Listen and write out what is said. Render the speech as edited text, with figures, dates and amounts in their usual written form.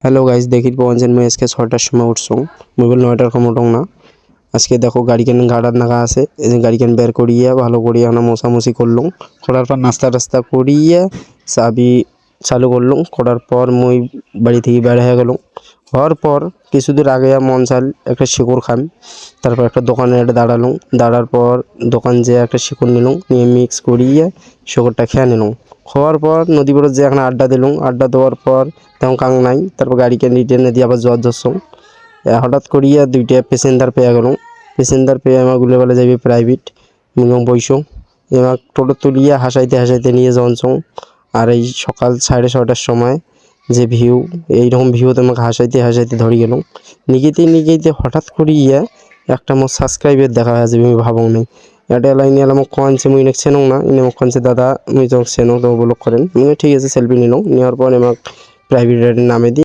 Hello guys, দেখি পৌঁছেন মই আজকে 6টার সময় উঠছং মোবাইল 9টার কম উঠং না। আজকে দেখো গাড়ি কেন গাড়ার নাগা আছে, এই যে গাড়ি কেন বের করিয়া ভালো করিয়া না মোছামুছি করলুম। করার পর নাস্তা টাস্তা করিয়া চাবি চালু করলুম। করার পর মই বাড়ি থেকে বের হয়ে গেলুম। হওয়ার পর কিছু দূর আগে মন চাল একটা শিকড় খাম। তারপর একটা দোকানে দাঁড়ালুম। দাঁড়ার পর দোকান যেয়ে একটা শিকড় নিলুম, নিয়ে মিক্স করিয়া শিকড়টা খেয়ে নিলুম। খাওয়ার পর নদী পাড়ে যেয়ে এখন আড্ডা দিলুম। আড্ডা দেওয়ার পর তেমন কাং নাই। তারপর গাড়িকে রিটার্নে দিয়ে আবার জ্বর ধরছং। হঠাৎ করিয়া দুইটা প্যাসেঞ্জার পেয়ে গেলুম। প্যাসেঞ্জার পেয়ে আমার গুলে বলে যাবি প্রাইভেট মিনিমাম বইসো। এবার টোটো তুলিয়া হাসাইতে হাসাইতে নিয়ে যাওয়াছং। আর এই সকাল 6:30টার সময় যে ভিউ, এইরকম ভিউ তোমাকে হাসাইতে হাসাইতে ধরে গেলুম। নিগেতে হঠাৎ করিয়া একটা মোর সাবস্ক্রাইবার দেখা আছে, আমি ভাবং নাই। এটা লাইনে এলাম কনছে মুই নেক চেনং না, ইনে মোক কনছে দাদা মুই তো চেনো, তো ব্লক করেন। ঠিক আছে, সেলফি নিলাম। নেওয়ার পর আমাকে প্রাইভেট নামে দিয়ে